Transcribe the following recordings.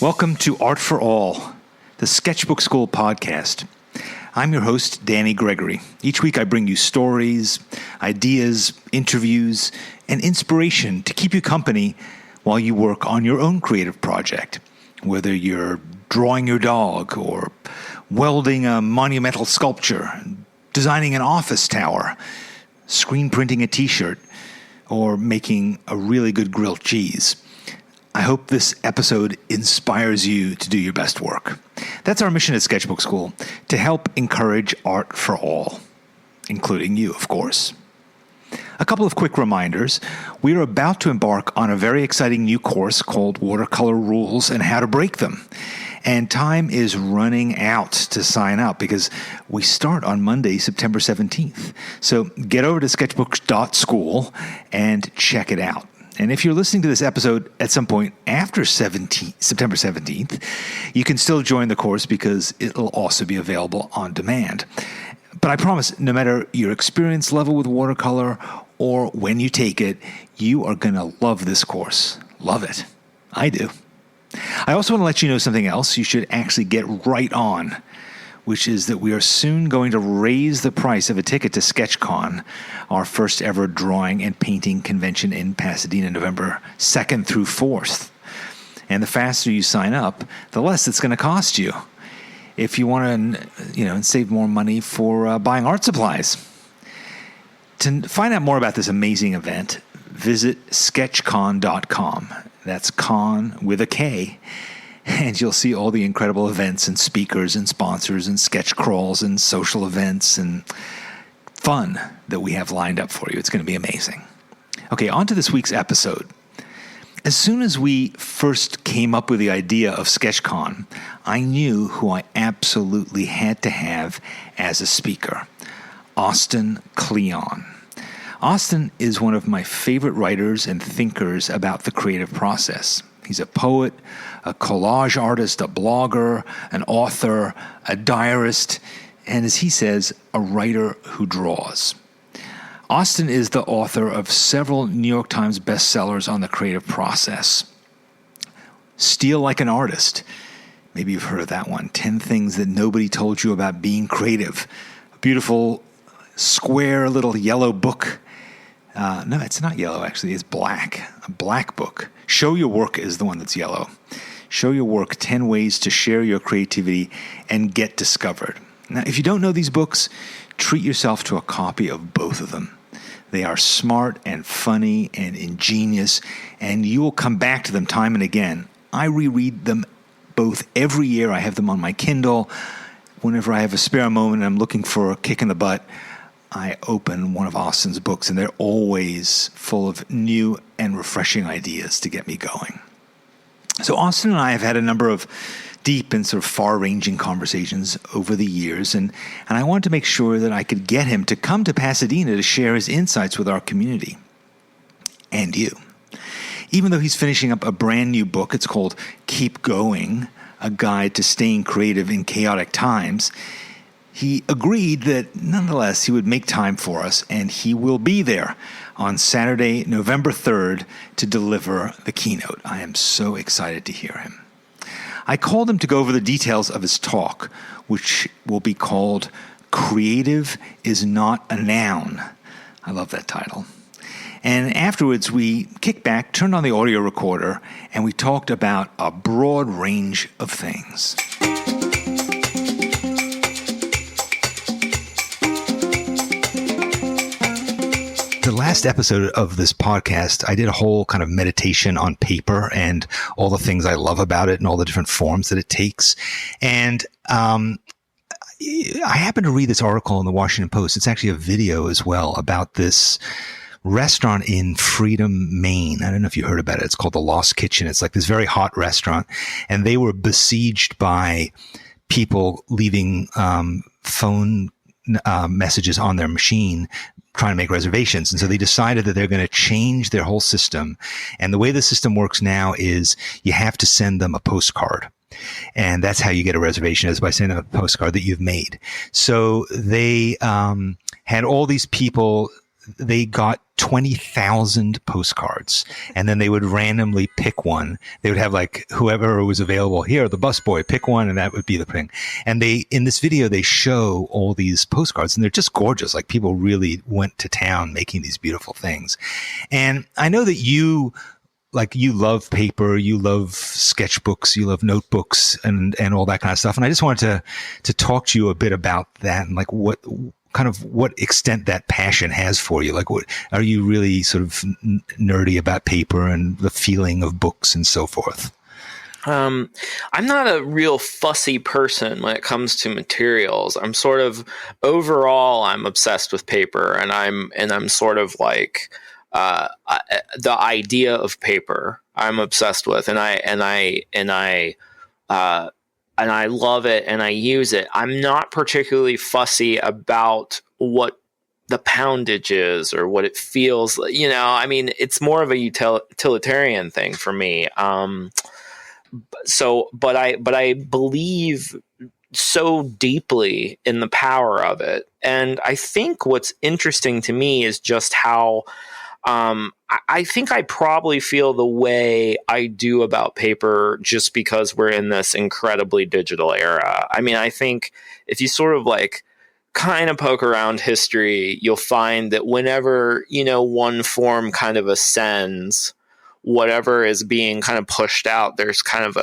Welcome to Art for All, the Sketchbook Skool podcast. I'm your host, Danny Gregory. Each week I bring you stories, ideas, interviews, and inspiration to keep you company while you work on your own creative project. Whether you're drawing your dog or welding a monumental sculpture, designing an office tower, screen printing a t-shirt, or making a really good grilled cheese. I hope this episode inspires you to do your best work. That's our mission at Sketchbook Skool, to help encourage art for all, including you, of course. A couple of quick reminders. We are about to embark on a very exciting new course called Watercolor Rules and How to Break Them. And time is running out to sign up because we start on Monday, September 17th. So get over to sketchbook.school and check it out. And if you're listening to this episode at some point after September 17th, you can still join the course because it'll also be available on demand. But I promise, no matter your experience level with watercolor or when you take it, you are going to love this course. Love it. I do. I also want to let you know something else you should actually get right on, which is that we are soon going to raise the price of a ticket to SketchCon, our first ever drawing and painting convention in Pasadena, November 2nd through 4th. And the faster you sign up, the less it's going to cost you if you want to, save more money for buying art supplies. To find out more about this amazing event, visit sketchcon.com. That's con with a K. And you'll see all the incredible events and speakers and sponsors and sketch crawls and social events and fun that we have lined up for you. It's going to be amazing. Okay, on to this week's episode. As soon as we first came up with the idea of SketchCon, I knew who I absolutely had to have as a speaker, Austin Kleon. Austin is one of my favorite writers and thinkers about the creative process. He's a poet, a collage artist, a blogger, an author, a diarist, and as he says, a writer who draws. Austin is the author of several New York Times bestsellers on the creative process. Steal Like an Artist. Maybe you've heard of that one. 10 Things That Nobody Told You About Being Creative. A beautiful, square little yellow book. No, it's not yellow, actually. It's black. A black book. Show Your Work is the one that's yellow. Show Your Work, 10 Ways to Share Your Creativity and Get Discovered. Now, if you don't know these books, treat yourself to a copy of both of them. They are smart and funny and ingenious, and you will come back to them time and again. I reread them both every year. I have them on my Kindle. Whenever I have a spare moment and I'm looking for a kick in the butt, I open one of Austin's books, and they're always full of new and refreshing ideas to get me going. So Austin and I have had a number of deep and sort of far-ranging conversations over the years, and I wanted to make sure that I could get him to come to Pasadena to share his insights with our community and you. Even though he's finishing up a brand new book, it's called Keep Going, A Guide to Staying Creative in Chaotic Times, he agreed that nonetheless he would make time for us, and he will be there on Saturday, November 3rd to deliver the keynote. I am so excited to hear him. I called him to go over the details of his talk, which will be called Creative is Not a Noun. I love that title. And afterwards, we kicked back, turned on the audio recorder, and we talked about a broad range of things. The last episode of this podcast, I did a whole kind of meditation on paper and all the things I love about it and all the different forms that it takes. And I happened to read this article in the Washington Post. It's actually a video as well about this restaurant in Freedom, Maine. I don't know if you heard about it. It's called the Lost Kitchen. It's like this very hot restaurant, and they were besieged by people leaving phone messages on their machine trying to make reservations. And so they decided that they're going to change their whole system. And the way the system works now is you have to send them a postcard. And that's how you get a reservation, is by sending them a postcard that you've made. So they had all these people they got 20,000 postcards, and then they would randomly pick one. They would have like whoever was available, here, the busboy, pick one, and that would be the thing. And in this video, they show all these postcards, and they're just gorgeous. Like, people really went to town making these beautiful things. And I know that you love paper, you love sketchbooks, you love notebooks, and all that kind of stuff. And I just wanted to talk to you a bit about that, and like what extent that passion has for you. Like, what are you really sort of nerdy about paper and the feeling of books and so forth? I'm not a real fussy person when it comes to materials. I'm sort of, overall, I'm obsessed with paper, and I'm sort of like, the idea of paper I'm obsessed with, and I love it, and I use it. I'm not particularly fussy about what the poundage is or what it feels like. I mean, it's more of a utilitarian thing for me. But I believe so deeply in the power of it. And I think what's interesting to me is just how, I think I probably feel the way I do about paper just because we're in this incredibly digital era. I mean, I think if you sort of like kind of poke around history, you'll find that whenever, one form kind of ascends, whatever is being kind of pushed out, there's kind of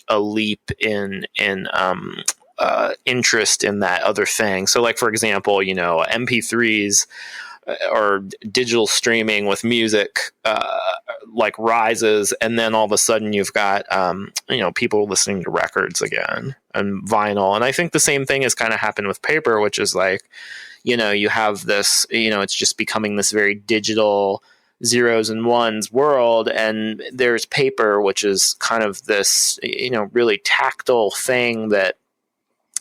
a leap in interest in that other thing. So like, for example, MP3s, or digital streaming with music like rises, and then all of a sudden you've got people listening to records again and vinyl. And I think the same thing has kind of happened with paper, which is like, you have this, it's just becoming this very digital zeros and ones world, and there's paper, which is kind of this really tactile thing that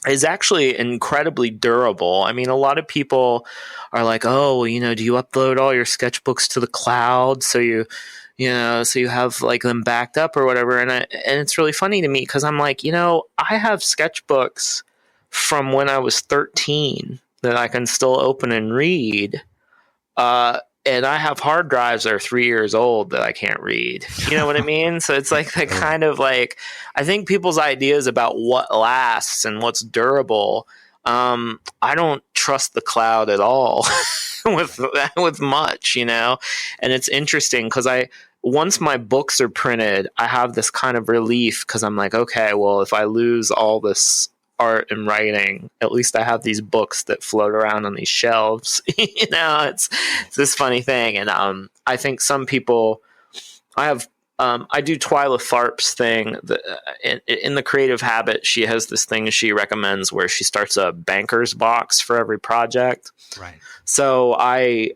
is actually incredibly durable. I mean, a lot of people are like, oh, do you upload all your sketchbooks to the cloud so you have like them backed up or whatever? And it's really funny to me because I'm like, I have sketchbooks from when I was 13 that I can still open and read. And I have hard drives that are 3 years old that I can't read. You know what I mean? So it's like that kind of like, I think people's ideas about what lasts and what's durable, I don't trust the cloud at all with much, and it's interesting because once my books are printed, I have this kind of relief because I'm like, okay, well, if I lose all this art and writing, at least I have these books that float around on these shelves. It's this funny thing. And I think some people, I do Twyla Tharp's thing in the Creative Habit. She has this thing she recommends where she starts a banker's box for every project. Right. So I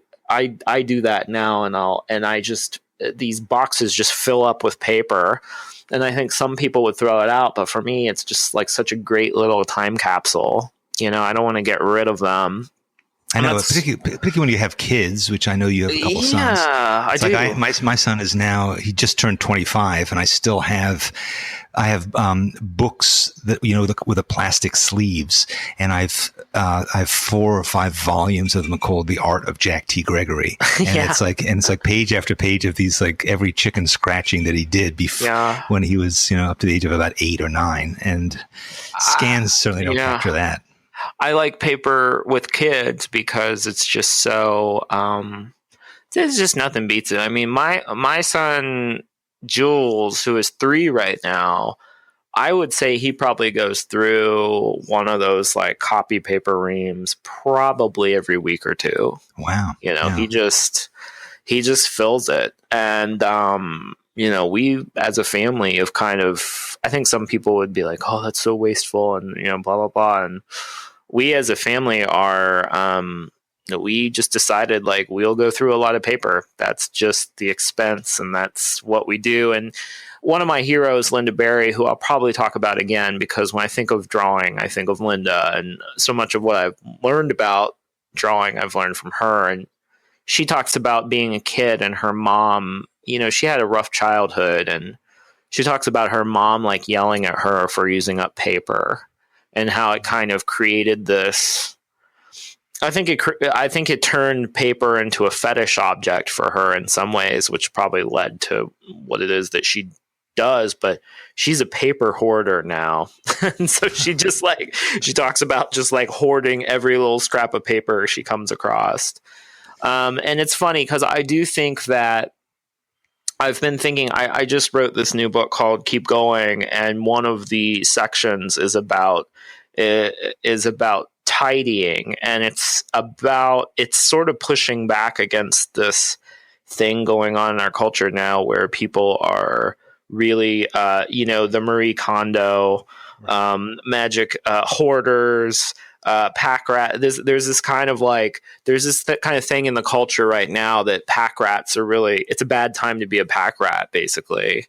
do that now, and I just, these boxes just fill up with paper. And I think some people would throw it out, but for me, it's just like such a great little time capsule. I don't want to get rid of them. I know, particularly when you have kids, which I know you have a couple sons. Yeah, I do. Like my son is now, he just turned 25, and I still have, books that, with the plastic sleeves, and I have 4 or 5 volumes of them called The Art of Jack T. Gregory. And it's like page after page of these, like every chicken scratching that he did before when he was, up to the age of about 8 or 9. And scans certainly don't capture that. I like paper with kids because it's just so, there's just nothing beats it. I mean, my son, Jules, who is 3 right now, I would say he probably goes through one of those like copy paper reams probably every week or 2. Wow. He just fills it. And, we as a family have kind of, I think some people would be like, oh, that's so wasteful and, blah, blah, blah. And we as a family are, we just decided like we'll go through a lot of paper. That's just the expense, and that's what we do. And one of my heroes, Linda Berry, who I'll probably talk about again, because when I think of drawing, I think of Linda, and so much of what I've learned about drawing, I've learned from her. And she talks about being a kid and her mom, she had a rough childhood, and she talks about her mom like yelling at her for using up paper, and how it kind of created this I think it turned paper into a fetish object for her in some ways, which probably led to what it is that she does. But she's a paper hoarder now, and so she talks about just like hoarding every little scrap of paper she comes across. And it's funny because I do think that I've been thinking. I just wrote this new book called Keep Going, and one of the sections is about tidying, and it's sort of pushing back against this thing going on in our culture now where people are really the Marie Kondo magic hoarders, pack rat. There's this kind of kind of thing in the culture right now that pack rats are really, it's a bad time to be a pack rat basically.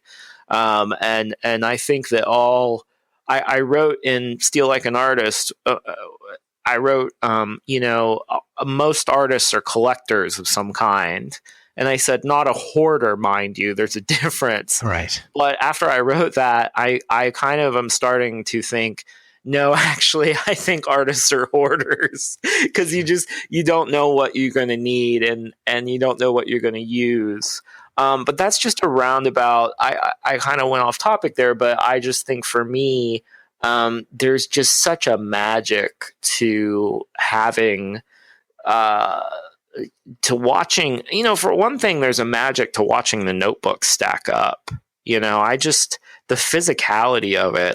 And I think that I wrote in Steal Like an Artist, I wrote, most artists are collectors of some kind. And I said, not a hoarder, mind you, there's a difference. Right. But after I wrote that, I kind of am starting to think, no, actually, I think artists are hoarders because you don't know what you're going to need and you don't know what you're going to use. But that's just a roundabout. I kind of went off topic there, but I just think for me, there's just such a magic to having, to watching, for one thing, there's a magic to watching the notebooks stack up. The physicality of it.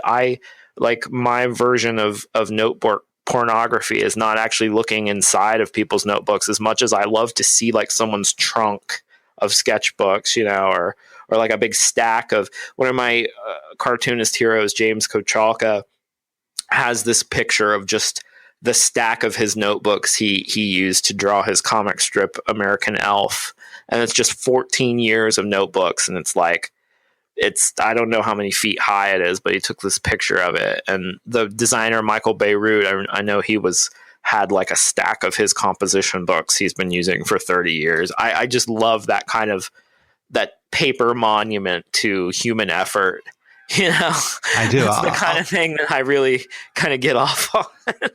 Like my version of notebook pornography is not actually looking inside of people's notebooks as much as I love to see like someone's trunk of sketchbooks, or like a big stack of one of my cartoonist heroes, James Kochalka, has this picture of just the stack of his notebooks he used to draw his comic strip American Elf. And it's just 14 years of notebooks. And I don't know how many feet high it is, but he took this picture of it. And the designer, Michael Beirut, I know he had like a stack of his composition books he's been using for 30 years. I just love that kind of, that paper monument to human effort. I do. It's the kind of thing that I really kind of get off on.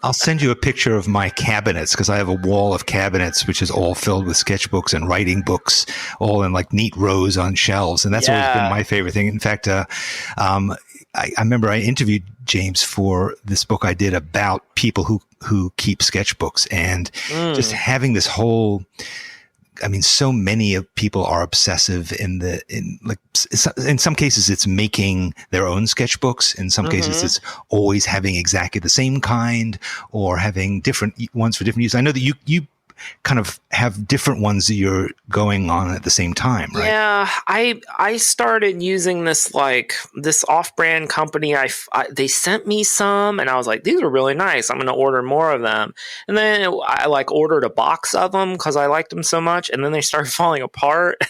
I'll send you a picture of my cabinets because I have a wall of cabinets which is all filled with sketchbooks and writing books, all in like neat rows on shelves, and that's always been my favorite thing. In fact, I remember I interviewed James for this book I did about people who keep sketchbooks, and just having this whole. I mean, so many of people are obsessive in some cases it's making their own sketchbooks. In some cases it's always having exactly the same kind or having different ones for different use. I know that you kind of have different ones that you're going on at the same time, right? Yeah, I started using this off-brand company. They sent me some, and I was like, these are really nice. I'm going to order more of them. And then I ordered a box of them because I liked them so much, and then they started falling apart.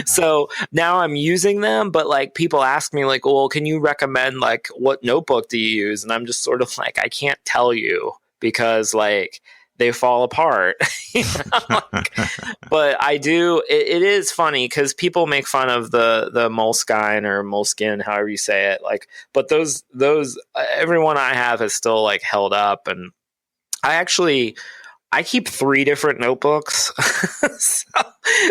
So now I'm using them, but people ask me well, can you recommend what notebook do you use? And I'm just sort of I can't tell you because they fall apart. But I do. It is funny because people make fun of the Moleskine or Moleskin, however you say it. But those everyone I have is still held up, and I keep 3 different notebooks.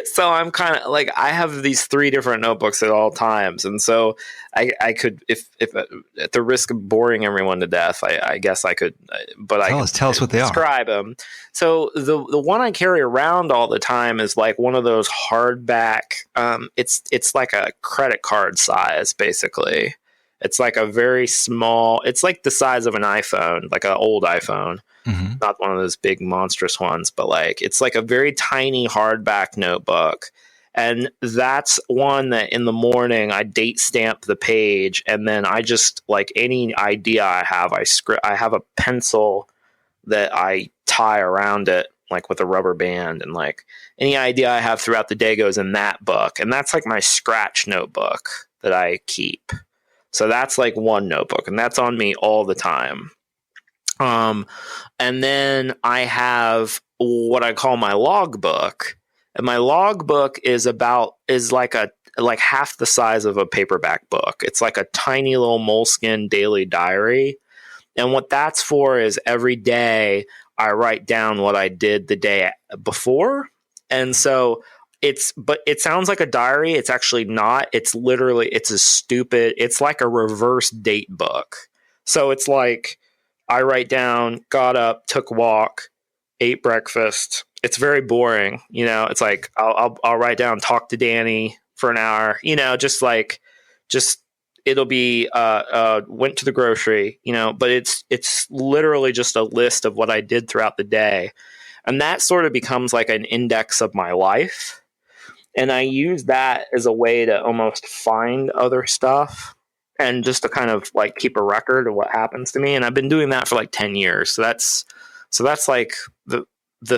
so I'm kind of I have these 3 different notebooks at all times. And so I could, if at the risk of boring everyone to death, I guess I could, but tell us what they are. Describe them. So the one I carry around all the time is one of those hardback, it's like a credit card size, basically. It's a very small, it's the size of an iPhone, an old iPhone. Mm-hmm. Not one of those big monstrous ones, but it's a very tiny hardback notebook. And that's one that in the morning I date stamp the page, and then I just any idea I have, I have a pencil that I tie around it with a rubber band, and any idea I have throughout the day goes in that book. And that's my scratch notebook that I keep. So that's one notebook, and that's on me all the time. And then I have what I call my logbook, and my logbook is half the size of a paperback book. It's a tiny little Moleskine daily diary. And what that's for is every day I write down what I did the day before. And so but it sounds like a diary. It's actually not. It's like a reverse date book. So it's like I write down, got up, took a walk, ate breakfast. It's very boring. It's like I'll write down, talk to Danny for an hour, just it'll be went to the grocery, but it's literally just a list of what I did throughout the day. And that sort of becomes like an index of my life. And I use that as a way to almost find other stuff and just to kind of like keep a record of what happens to me. And I've been doing that for like 10 years. So that's like the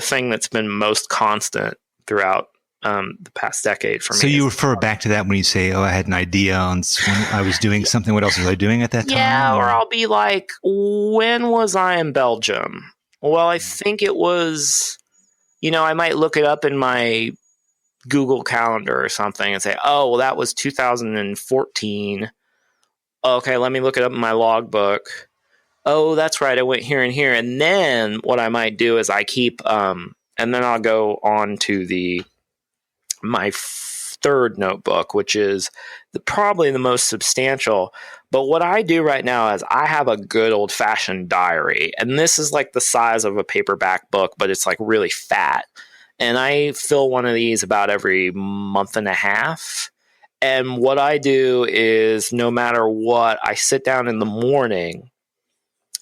thing that's been most constant throughout the past decade for me. So you refer back to that when you say, I had an idea on when I was doing something. What else was I doing at that time? Yeah, or I'll be like, when was I in Belgium? Well, I think it was, I might look it up in my Google Calendar or something and say, oh, well, that was 2014. Okay, let me look it up in my logbook. Oh, that's right, I went here and here. And then what I might do is I keep, and then I'll go on to my third notebook, which is probably the most substantial. But what I do right now is I have a good old-fashioned diary. And this is like the size of a paperback book, but it's like really fat. And I fill one of these about every month and a half. And what I do is no matter what, I sit down in the morning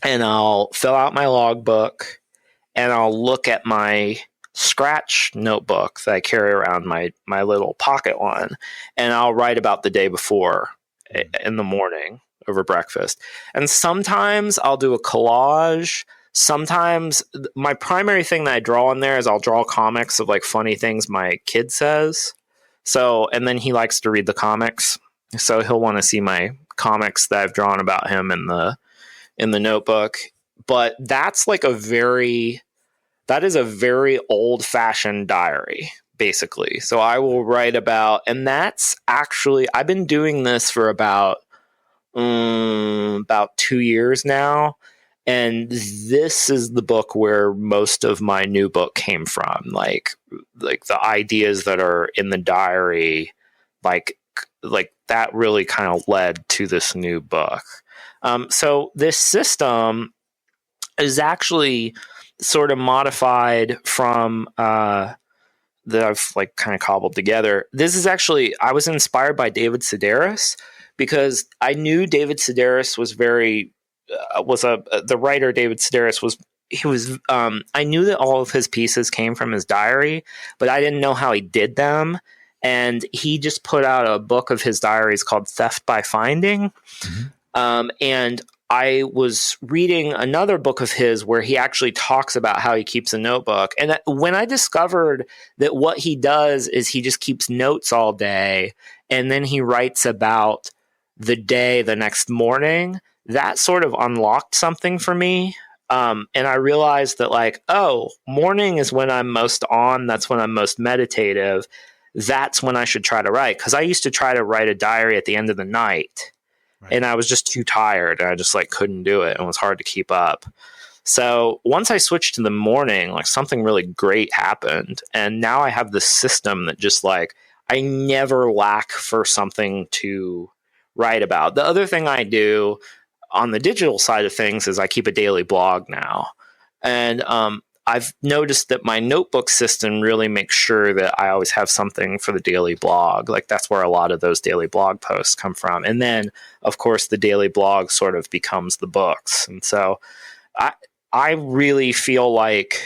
and I'll fill out my logbook and I'll look at my scratch notebook that I carry around my little pocket one, and I'll write about the day before in the morning over breakfast. And sometimes I'll do a collage. Sometimes my primary thing that I draw in there is I'll draw comics of like funny things my kid says. So, and then he likes to read the comics. So he'll want to see my comics that I've drawn about him in the notebook. But that's like that is a very old-fashioned diary, basically. So I will write about, and that's actually, I've been doing this for about 2 years now. And this is the book where most of my new book came from. Like the ideas that are in the diary, like that really kind of led to this new book. So this system is actually sort of modified from that I've like kind of cobbled together. This is actually, I was inspired by David Sedaris because I knew David Sedaris was the writer. David Sedaris was I knew that all of his pieces came from his diary, but I didn't know how he did them. And he just put out a book of his diaries called Theft by Finding. Mm-hmm. And I was reading another book of his where he actually talks about how he keeps a notebook. And when I discovered that what he does is he just keeps notes all day and then he writes about the day the next morning, that sort of unlocked something for me. And I realized that like, morning is when I'm most on. That's when I'm most meditative. That's when I should try to write. Because I used to try to write a diary at the end of the night. Right. And I was just too tired. And I just like couldn't do it. And it was hard to keep up. So once I switched to the morning, like something really great happened. And now I have this system that just like, I never lack for something to write about. The other thing I do on the digital side of things is I keep a daily blog now. And I've noticed that my notebook system really makes sure that I always have something for the daily blog. Like that's where a lot of those daily blog posts come from. And then, of course, the daily blog sort of becomes the books. And so I really feel like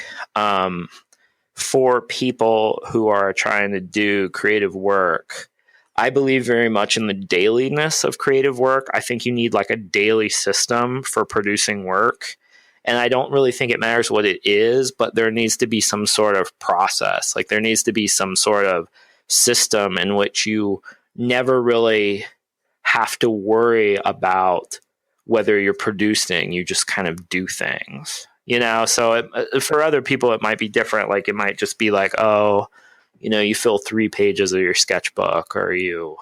for people who are trying to do creative work, I believe very much in the dailiness of creative work. I think you need like a daily system for producing work. And I don't really think it matters what it is, but there needs to be some sort of process. Like there needs to be some sort of system in which you never really have to worry about whether you're producing. You just kind of do things, So for other people, it might be different. Like it might just be like, you fill 3 pages of your sketchbook or you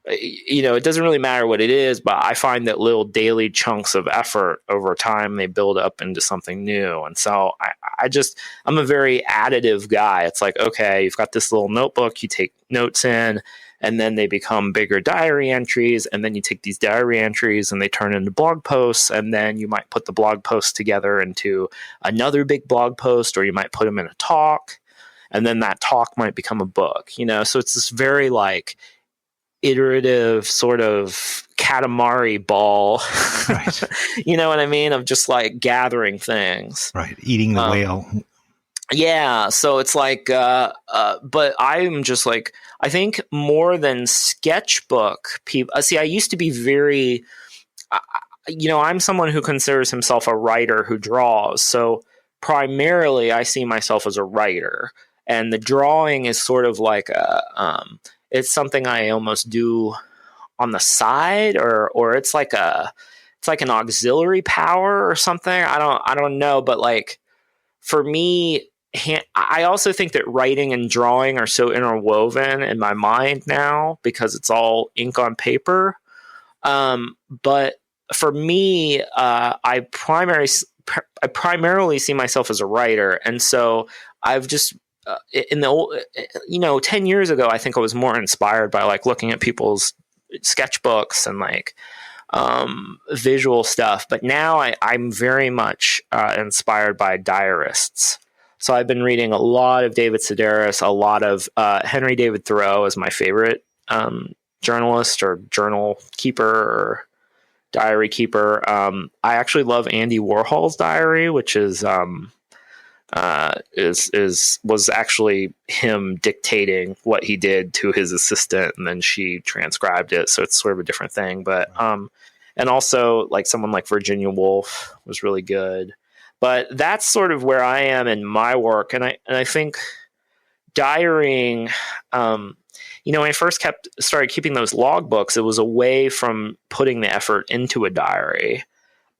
it doesn't really matter what it is, but I find that little daily chunks of effort over time, they build up into something new. And so I'm a very additive guy. It's like, okay, you've got this little notebook, you take notes in, and then they become bigger diary entries. And then you take these diary entries and they turn into blog posts. And then you might put the blog posts together into another big blog post, or you might put them in a talk. And then that talk might become a book, So it's this very like iterative sort of Katamari ball, Right. you know what I mean? Of just like gathering things. Right. Eating the whale. Yeah. So it's like, but I'm just like, I think more than sketchbook people, see, I used to be very, I'm someone who considers himself a writer who draws. So primarily I see myself as a writer, and the drawing is sort of like it's something I almost do on the side, or it's like an auxiliary power or something. I don't know, but like for me, I also think that writing and drawing are so interwoven in my mind now because it's all ink on paper. But for me, I primarily see myself as a writer, and so I've just in the old, 10 years ago, I think I was more inspired by like looking at people's sketchbooks and like visual stuff. But now I'm very much inspired by diarists. So I've been reading a lot of David Sedaris, a lot of Henry David Thoreau is my favorite journalist or journal keeper or diary keeper. I actually love Andy Warhol's diary, which is was actually him dictating what he did to his assistant, and then she transcribed it. So it's sort of a different thing. But and also like someone like Virginia Woolf was really good. But that's sort of where I am in my work, and I think diarying. When I first started keeping those logbooks, it was away from putting the effort into a diary.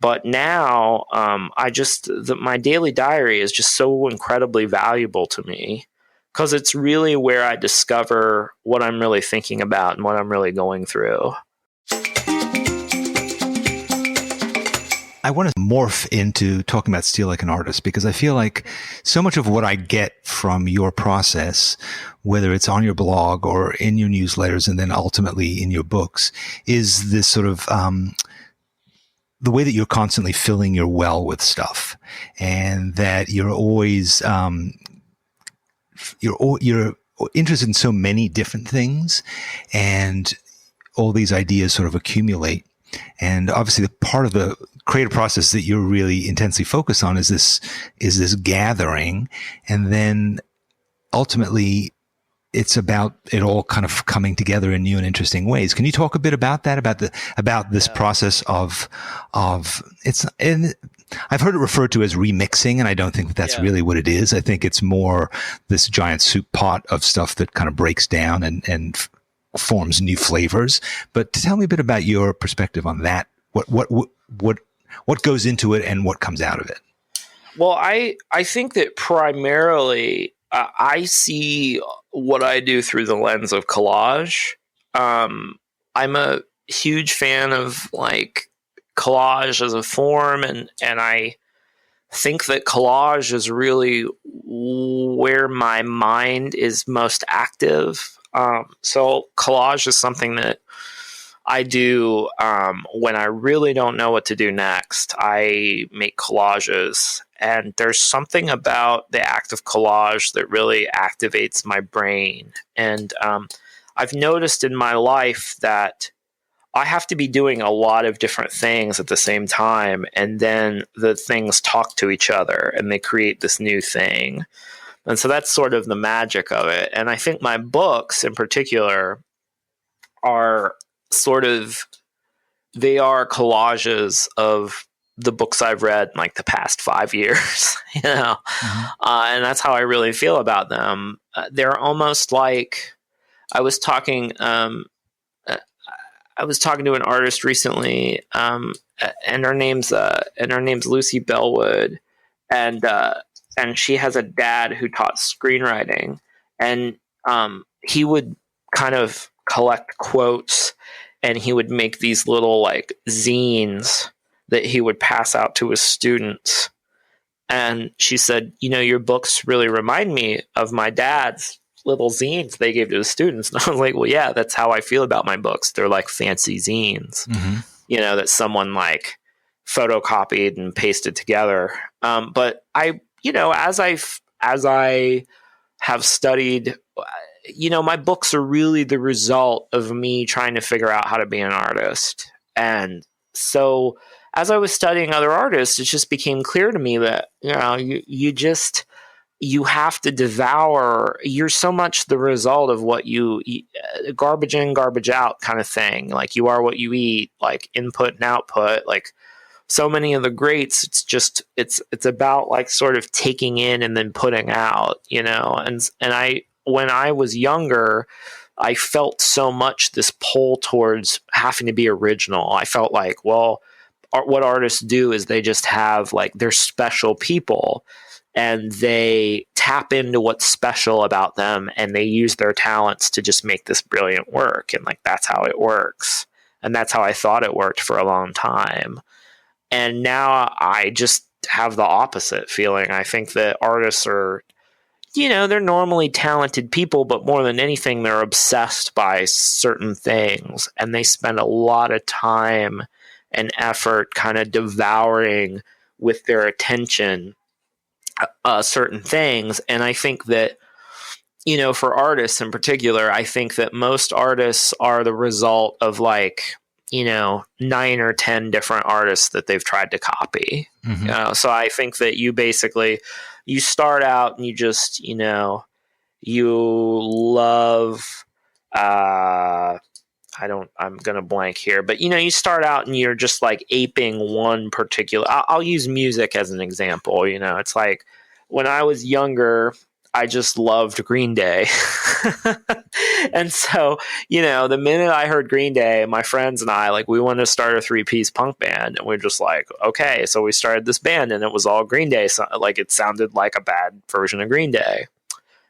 But now, my daily diary is just so incredibly valuable to me because it's really where I discover what I'm really thinking about and what I'm really going through. I want to morph into talking about Steal Like an Artist because I feel like so much of what I get from your process, whether it's on your blog or in your newsletters and then ultimately in your books, is this sort of the way that you're constantly filling your well with stuff, and that you're always you're interested in so many different things, and all these ideas sort of accumulate. And obviously, the part of the creative process that you're really intensely focused on is this gathering, and then ultimately it's about it all kind of coming together in new and interesting ways. Can you talk a bit about that, about this process of it's, and I've heard it referred to as remixing, and I don't think that's really what it is. I think it's more this giant soup pot of stuff that kind of breaks down and forms new flavors. But tell me a bit about your perspective on that. What goes into it and what comes out of it? Well, I think that primarily I see what I do through the lens of collage. I'm a huge fan of like collage as a form, and I think that collage is really where my mind is most active. So collage is something that I do when I really don't know what to do next. I make collages, and there's something about the act of collage that really activates my brain. And I've noticed in my life that I have to be doing a lot of different things at the same time, and then the things talk to each other and they create this new thing. And so that's sort of the magic of it. And I think my books in particular are they are collages of the books I've read in like the past 5 years, Mm-hmm. And that's how I really feel about them. They're almost like I was talking to an artist recently, and her name's Lucy Bellwood, and she has a dad who taught screenwriting, and he would kind of collect quotes and he would make these little like zines that he would pass out to his students. And she said, your books really remind me of my dad's little zines they gave to his students. And I was like, well, yeah, that's how I feel about my books. They're like fancy zines, that someone like photocopied and pasted together. But I, as I have studied, my books are really the result of me trying to figure out how to be an artist. And so as I was studying other artists, it just became clear to me that, you have to devour, you're so much the result of what you eat, garbage in, garbage out kind of thing. Like you are what you eat, like input and output, like so many of the greats, it's about like sort of taking in and then putting out, and when I was younger, I felt so much this pull towards having to be original. I felt like, well, what artists do is they just have like, they're special people and they tap into what's special about them and they use their talents to just make this brilliant work. And like, that's how it works. And that's how I thought it worked for a long time. And now I just have the opposite feeling. I think that artists are, they're normally talented people, but more than anything, they're obsessed by certain things and they spend a lot of time and effort kind of devouring with their attention certain things. And I think that, for artists in particular, I think that most artists are the result of like, 9 or 10 different artists that they've tried to copy. So I think that you start out and you just, you love, I'm going to blank here, but you start out and you're just like aping one particular, I'll use music as an example. It's like when I was younger, I just loved Green Day. And so, the minute I heard Green Day, my friends and I, like, we wanted to start a 3-piece punk band. And we're just like, okay. So we started this band and it was all Green Day. So, like, it sounded like a bad version of Green Day.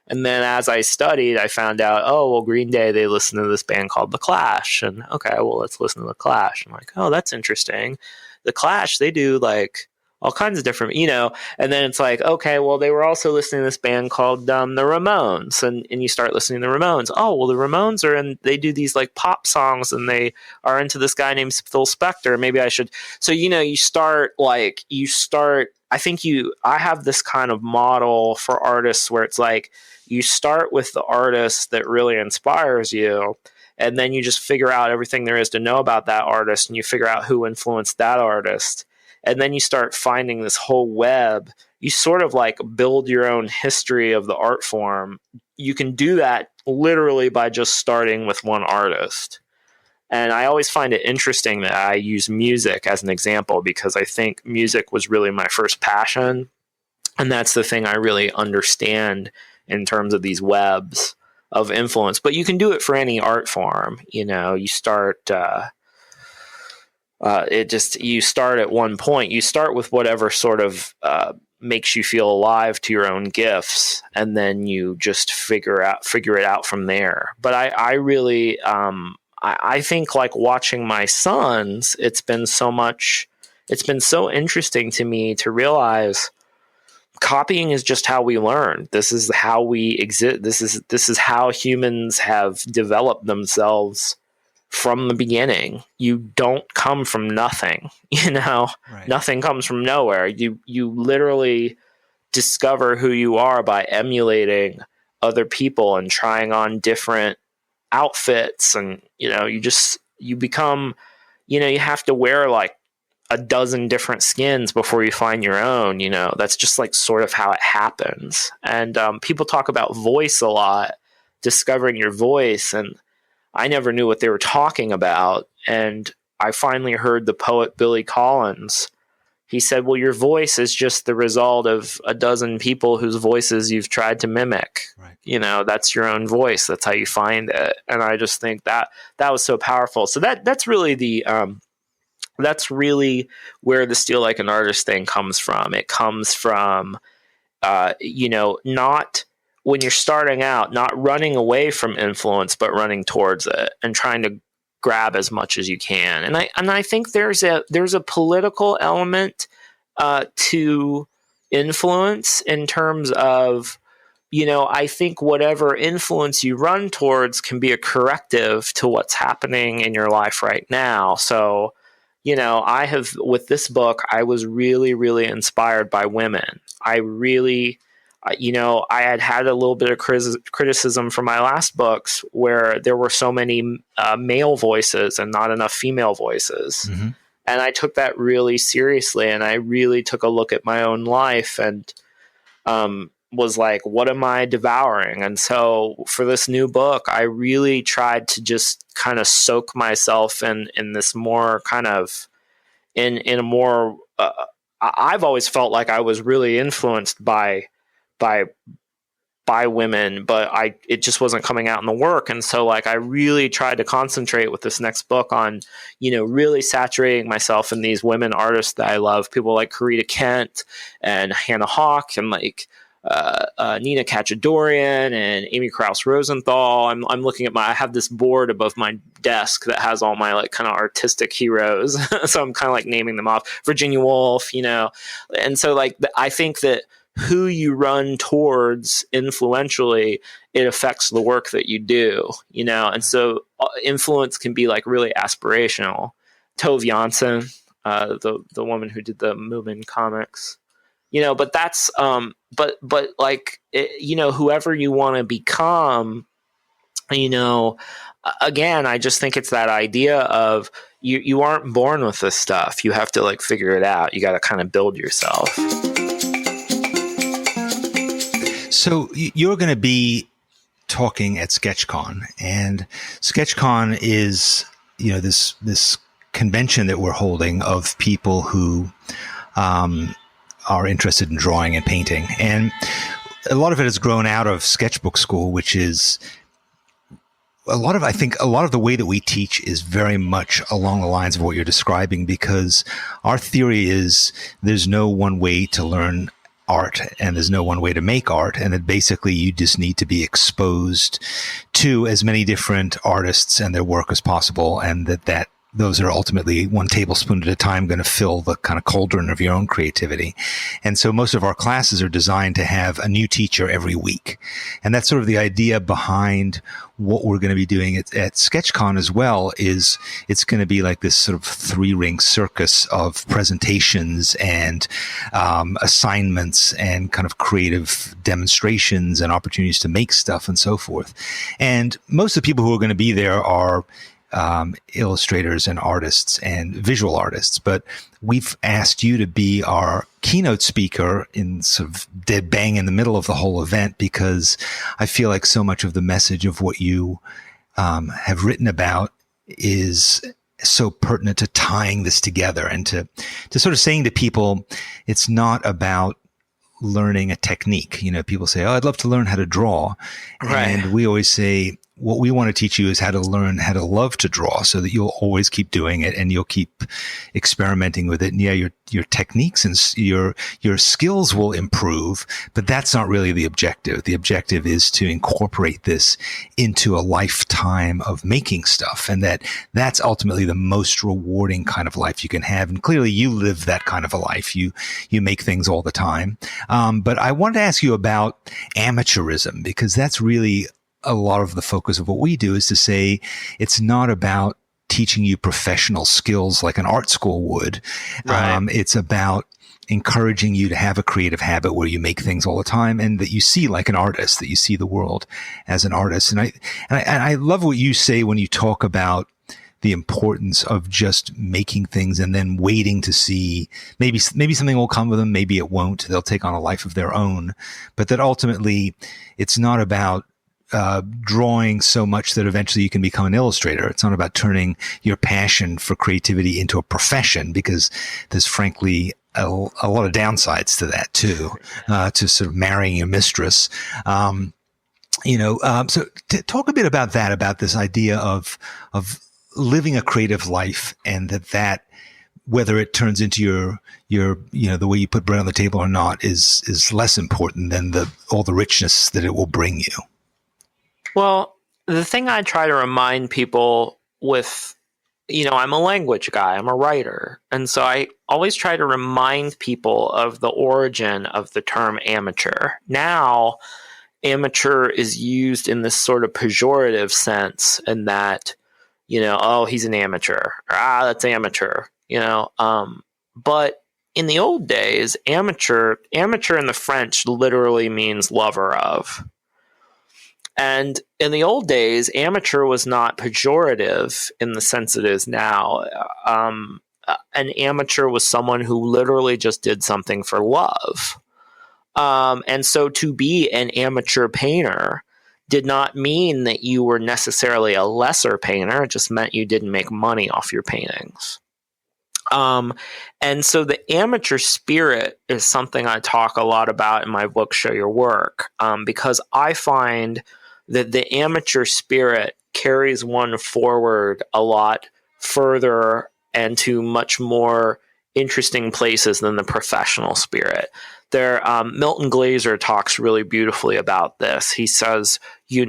And then as I studied, I found out, oh, well, Green Day, they listen to this band called The Clash. And okay, well, let's listen to The Clash. I'm like, oh, that's interesting. The Clash, they do like all kinds of different, and then it's like, okay, well, they were also listening to this band called the Ramones. And you start listening to the Ramones. Oh, well, the Ramones they do these like pop songs and they are into this guy named Phil Spector. Maybe I should. So, I have this kind of model for artists where it's like, you start with the artist that really inspires you, and then you just figure out everything there is to know about that artist, and you figure out who influenced that artist. And then you start finding this whole web. You sort of like build your own history of the art form. You can do that literally by just starting with one artist. And I always find it interesting that I use music as an example because I think music was really my first passion. And that's the thing I really understand in terms of these webs of influence. But you can do it for any art form. You start... you start at one point. You start with whatever sort of makes you feel alive to your own gifts, and then you just figure it out from there. But I really, I think like watching my sons, it's been so interesting to me to realize copying is just how we learn. This is how we exist. This is how humans have developed themselves from the beginning. You don't come from nothing, Right. Nothing comes from nowhere. You literally discover who you are by emulating other people and trying on different outfits. And, you become, you have to wear like a dozen different skins before you find your own, that's just like sort of how it happens. And people talk about voice a lot, discovering your voice. And I never knew what they were talking about. And I finally heard the poet Billy Collins. He said, well, your voice is just the result of a dozen people whose voices you've tried to mimic. Right. That's your own voice. That's how you find it. And I just think that was so powerful. So that's really that's really where the Steal Like an Artist thing comes from. It comes from, not when you're starting out, not running away from influence, but running towards it and trying to grab as much as you can. And I think there's a political element to influence in terms of, I think whatever influence you run towards can be a corrective to what's happening in your life right now. So, with this book, I was really, really inspired by women. I really, I had a little bit of criticism for my last books where there were so many male voices and not enough female voices. Mm-hmm. And I took that really seriously, and I really took a look at my own life and was like, what am I devouring? And so for this new book, I really tried to just kind of soak myself in this more kind of in a more I've always felt like I was really influenced by women, but it just wasn't coming out in the work. And so like I really tried to concentrate with this next book on, really saturating myself in these women artists that I love, people like Karita Kent and Hannah Hawk and like Nina Kachadorian and Amy Krauss Rosenthal. I'm looking at I have this board above my desk that has all my like kind of artistic heroes. So I'm kind of like naming them off. Virginia Woolf, and so like I think that who you run towards influentially, it affects the work that you do, and so influence can be like really aspirational. Tove Jansson, the woman who did the Moomin comics, but that's but like whoever you want to become, again, I just think it's that idea of you aren't born with this stuff. You have to like figure it out. You got to kind of build yourself. So you're going to be talking at SketchCon, and SketchCon is, this convention that we're holding of people who are interested in drawing and painting. And a lot of it has grown out of Sketchbook School, which is I think a lot of the way that we teach is very much along the lines of what you're describing, because our theory is there's no one way to learn art and there's no one way to make art, and that basically you just need to be exposed to as many different artists and their work as possible, and that those are ultimately one tablespoon at a time going to fill the kind of cauldron of your own creativity. And so most of our classes are designed to have a new teacher every week. And that's sort of the idea behind what we're going to be doing at SketchCon as well. Is it's going to be like this sort of 3-ring circus of presentations and assignments and kind of creative demonstrations and opportunities to make stuff and so forth. And most of the people who are going to be there are illustrators and artists and visual artists, but we've asked you to be our keynote speaker in sort of dead bang in the middle of the whole event, because I feel like so much of the message of what you have written about is so pertinent to tying this together and to sort of saying to people, it's not about learning a technique. People say, oh, I'd love to learn how to draw. Right. And we always say, what we want to teach you is how to learn how to love to draw, so that you'll always keep doing it and you'll keep experimenting with it. And yeah, your techniques and your skills will improve, but that's not really the objective. The objective is to incorporate this into a lifetime of making stuff. And that's ultimately the most rewarding kind of life you can have. And clearly you live that kind of a life. You make things all the time. But I wanted to ask you about amateurism, because that's really a lot of the focus of what we do, is to say it's not about teaching you professional skills like an art school would. Right. It's about encouraging you to have a creative habit where you make things all the time, and that you see like an artist, that you see the world as an artist. And I love what you say when you talk about the importance of just making things and then waiting to see maybe something will come with them, maybe it won't. They'll take on a life of their own, but that ultimately it's not about drawing so much that eventually you can become an illustrator. It's not about turning your passion for creativity into a profession, because there's frankly a lot of downsides to that too, to sort of marrying your mistress. So talk a bit about that, about this idea of living a creative life, and that whether it turns into your the way you put bread on the table or not is less important than all the richness that it will bring you. Well, the thing I try to remind people with, I'm a language guy, I'm a writer. And so I always try to remind people of the origin of the term amateur. Now, amateur is used in this sort of pejorative sense, in that, oh, he's an amateur, or, that's amateur, but in the old days, amateur in the French literally means lover of. And in the old days, amateur was not pejorative in the sense it is now. An amateur was someone who literally just did something for love. And so to be an amateur painter did not mean that you were necessarily a lesser painter. It just meant you didn't make money off your paintings. And so the amateur spirit is something I talk a lot about in my book, Show Your Work, because I find that the amateur spirit carries one forward a lot further and to much more interesting places than the professional spirit. Milton Glaser talks really beautifully about this. He says, he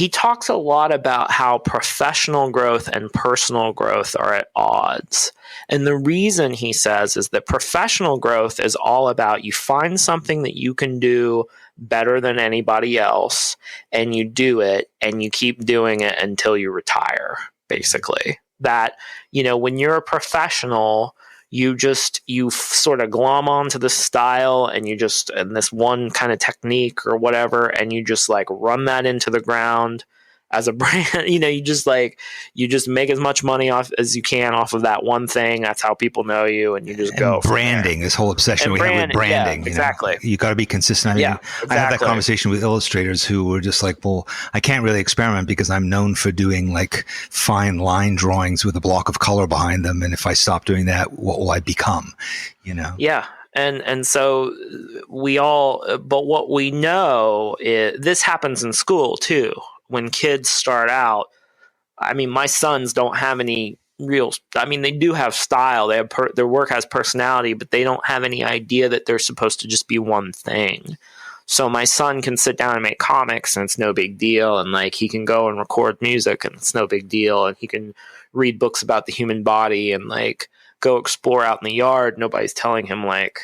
talks a lot about how professional growth and personal growth are at odds. And the reason, he says, is that professional growth is all about you find something that you can do better than anybody else, and you do it, and you keep doing it until you retire, basically. That, when you're a professional, you sort of glom onto the style and and this one kind of technique or whatever, and you just like run that into the ground as a brand. You just make as much money off as you can off of that one thing. That's how people know you, and you just go. Branding, this whole obsession we have with branding. Yeah, exactly. You got to be consistent. I had that conversation with illustrators who were just like, well, I can't really experiment because I'm known for doing like fine line drawings with a block of color behind them. And if I stop doing that, what will I become? Yeah. And so but what we know is this happens in school too. When kids start out, my sons don't have any they do have style. They have their work has personality, but they don't have any idea that they're supposed to just be one thing. So my son can sit down and make comics, and it's no big deal. And like he can go and record music, and it's no big deal. And he can read books about the human body and like go explore out in the yard. Nobody's telling him like,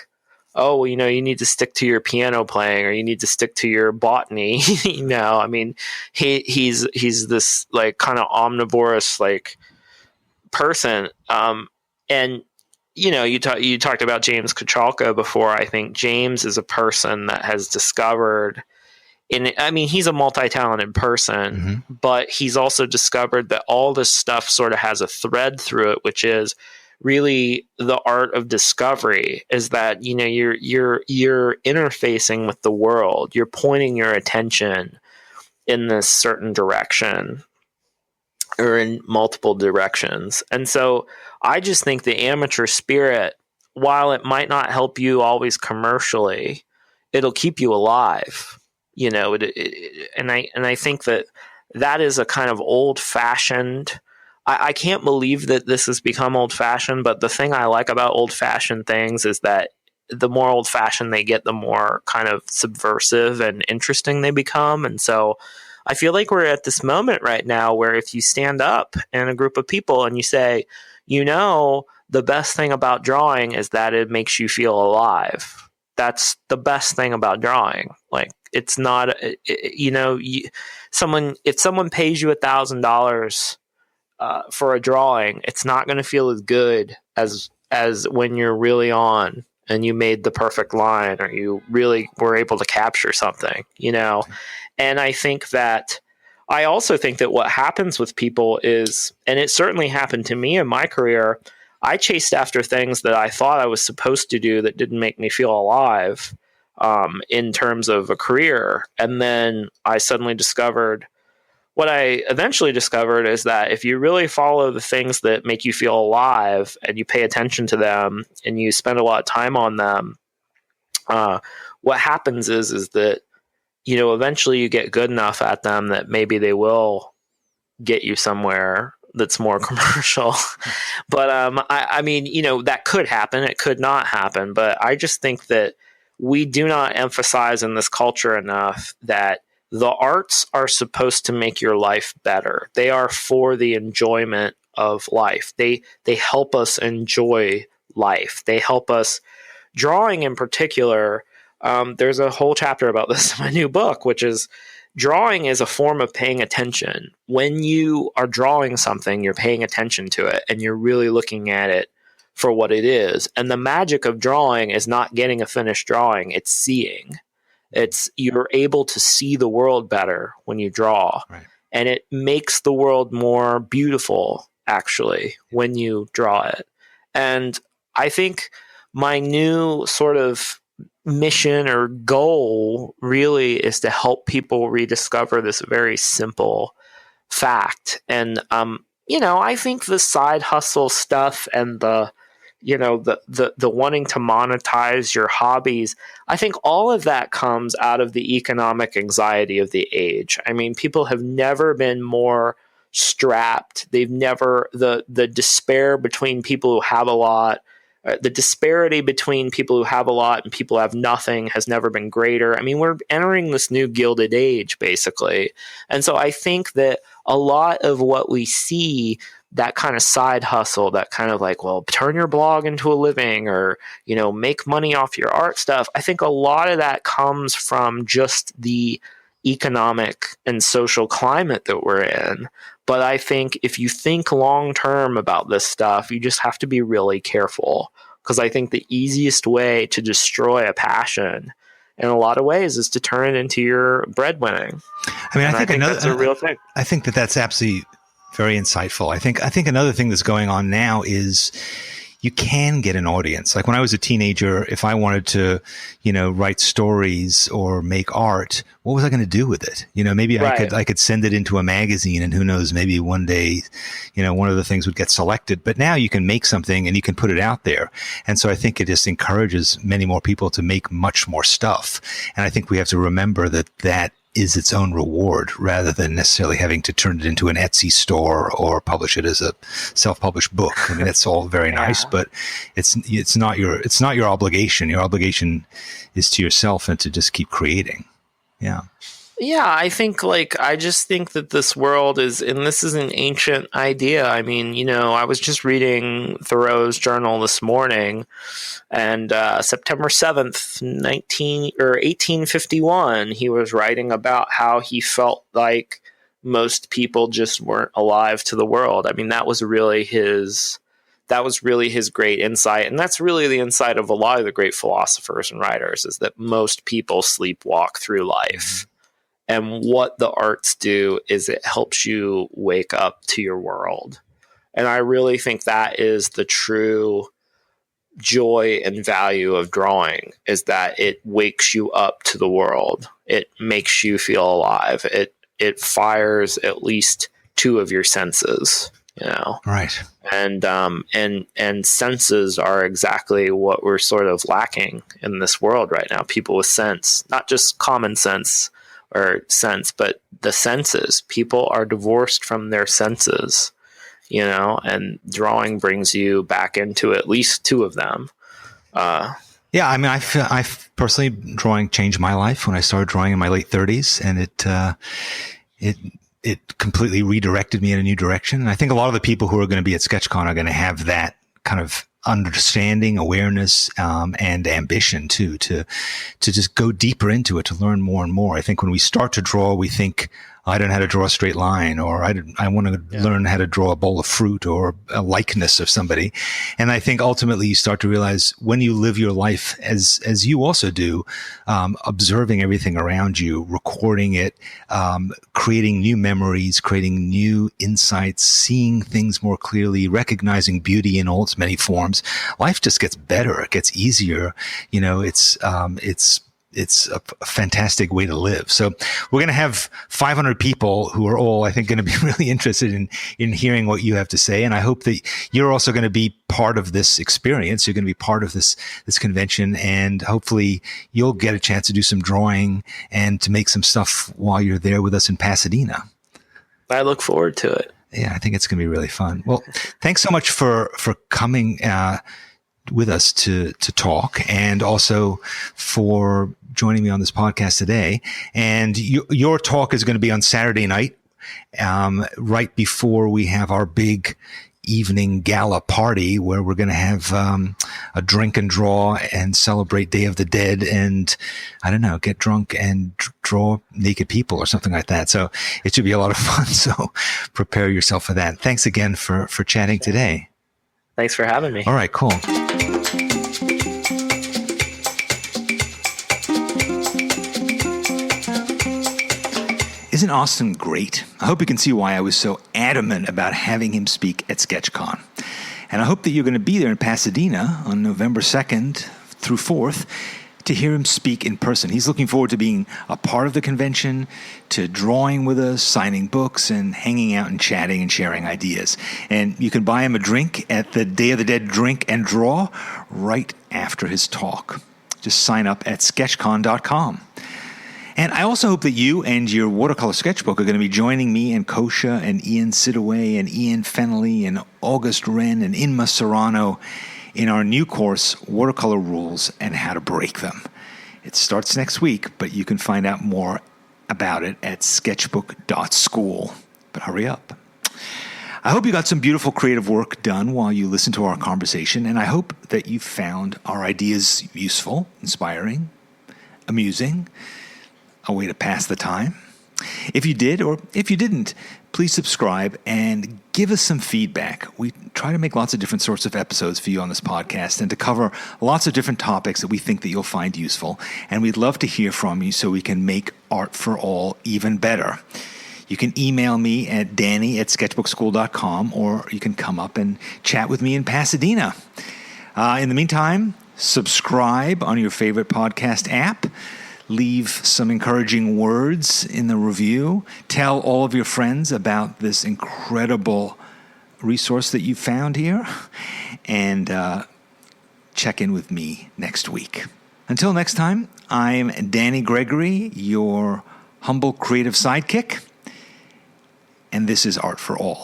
oh, well, you need to stick to your piano playing, or you need to stick to your botany. He's this like kind of omnivorous like person. And you talked about James Kochalka before. I think James is a person that has discovered he's a multi-talented person, but he's also discovered that all this stuff sort of has a thread through it, which is really the art of discovery. Is that you're interfacing with the world, you're pointing your attention in this certain direction or in multiple directions. And so I just think the amateur spirit, while it might not help you always commercially, it'll keep you alive. And I think that is a kind of old-fashioned. I can't believe that this has become old-fashioned, but the thing I like about old-fashioned things is that the more old-fashioned they get, the more kind of subversive and interesting they become. And so I feel like we're at this moment right now where if you stand up in a group of people and you say, the best thing about drawing is that it makes you feel alive. That's the best thing about drawing. Like, it's not, if someone pays you $1,000 for a drawing, it's not going to feel as good as when you're really on and you made the perfect line, or you really were able to capture something, And I also think that what happens with people is, and it certainly happened to me in my career, I chased after things that I thought I was supposed to do that didn't make me feel alive in terms of a career. And then I suddenly discovered, what I eventually discovered is that if you really follow the things that make you feel alive and you pay attention to them and you spend a lot of time on them, what happens is that, eventually you get good enough at them that maybe they will get you somewhere that's more commercial. But that could happen. It could not happen. But I just think that we do not emphasize in this culture enough that the arts are supposed to make your life better. They are for the enjoyment of life. They help us enjoy life. They help us. Drawing in particular, there's a whole chapter about this in my new book, which is drawing is a form of paying attention. When you are drawing something, you're paying attention to it and you're really looking at it for what it is. And the magic of drawing is not getting a finished drawing, it's seeing. You're able to see the world better when you draw. Right. And it makes the world more beautiful, actually, when you draw it. And I think my new sort of mission or goal really is to help people rediscover this very simple fact. And, I think the side hustle stuff and the wanting to monetize your hobbies, I think all of that comes out of the economic anxiety of the age. I mean, people have never been more strapped. The despair between people who have a lot, the disparity between people who have a lot and people who have nothing has never been greater. I mean, we're entering this new Gilded Age, basically. And so I think that a lot of what we see, that kind of side hustle, that kind of like, well, turn your blog into a living or, make money off your art stuff. I think a lot of that comes from just the economic and social climate that we're in. But I think if you think long term about this stuff, you just have to be really careful, because I think the easiest way to destroy a passion in a lot of ways is to turn it into your breadwinning. I mean, I think that's a real thing. I think that's absolutely very insightful. I think another thing that's going on now is you can get an audience. Like when I was a teenager, if I wanted to, write stories or make art, what was I going to do with it? Maybe right. I could send it into a magazine, and who knows, maybe one day, one of the things would get selected. But now you can make something and you can put it out there. And so I think it just encourages many more people to make much more stuff. And I think we have to remember that is its own reward, rather than necessarily having to turn it into an Etsy store or publish it as a self-published book. I mean, that's all very nice, but it's not your obligation. Your obligation is to yourself and to just keep creating. Yeah. Yeah, I just think that this world is, and this is an ancient idea. I mean, I was just reading Thoreau's journal this morning, and September 7th, 1851, he was writing about how he felt like most people just weren't alive to the world. I mean, that was really his great insight. And that's really the insight of a lot of the great philosophers and writers, is that most people sleepwalk through life. And what the arts do is it helps you wake up to your world. And I really think that is the true joy and value of drawing, is that it wakes you up to the world. It makes you feel alive. It fires at least two of your senses, Right. And senses are exactly what we're sort of lacking in this world right now. People with sense, not just common sense or sense, but the senses. People are divorced from their senses, and drawing brings you back into at least two of them. Yeah, I mean, I personally, drawing changed my life when I started drawing in my late 30s, and it completely redirected me in a new direction. And I think a lot of the people who are going to be at SketchCon are going to have that kind of understanding, awareness, and ambition too, to just go deeper into it, to learn more and more. I think when we start to draw, we think, I don't know how to draw a straight line, or I want to learn how to draw a bowl of fruit or a likeness of somebody. And I think ultimately you start to realize, when you live your life as you also do, observing everything around you, recording it, creating new memories, creating new insights, seeing things more clearly, recognizing beauty in all its many forms, life just gets better. It gets easier. It's a fantastic way to live. So we're going to have 500 people who are all, I think, going to be really interested in hearing what you have to say. And I hope that you're also going to be part of this experience. You're going to be part of this convention, and hopefully you'll get a chance to do some drawing and to make some stuff while you're there with us in Pasadena. I look forward to it. Yeah, I think it's going to be really fun. Well, thanks so much for coming with us to talk, and also for joining me on this podcast today. And your talk is going to be on Saturday night, right before we have our big evening gala party, where we're going to have a drink and draw and celebrate Day of the Dead, and I don't know, get drunk and draw naked people or something like that. So it should be a lot of fun. So prepare yourself for that. Thanks again for chatting today. Thanks for having me. All right, cool. Isn't Austin great? I hope you can see why I was so adamant about having him speak at SketchCon. And I hope that you're going to be there in Pasadena on November 2nd through 4th to hear him speak in person. He's looking forward to being a part of the convention, to drawing with us, signing books, and hanging out and chatting and sharing ideas. And you can buy him a drink at the Day of the Dead Drink and Draw right after his talk. Just sign up at sketchcon.com. And I also hope that you and your watercolor sketchbook are going to be joining me and Kosha and Ian Sidaway and Ian Fennelly and August Wren and Inma Serrano in our new course, Watercolor Rules and How to Break Them. It starts next week, but you can find out more about it at sketchbook.school. But hurry up. I hope you got some beautiful creative work done while you listen to our conversation, and I hope that you found our ideas useful, inspiring, amusing, a way to pass the time. If you did, or if you didn't, please subscribe and give us some feedback. We try to make lots of different sorts of episodes for you on this podcast and to cover lots of different topics that we think that you'll find useful. And we'd love to hear from you so we can make Art for All even better. You can email me at danny@sketchbookschool.com, or you can come up and chat with me in Pasadena. In the meantime, subscribe on your favorite podcast app. Leave some encouraging words in the review. Tell all of your friends about this incredible resource that you found here. And check in with me next week. Until next time, I'm Danny Gregory, your humble creative sidekick. And this is Art for All.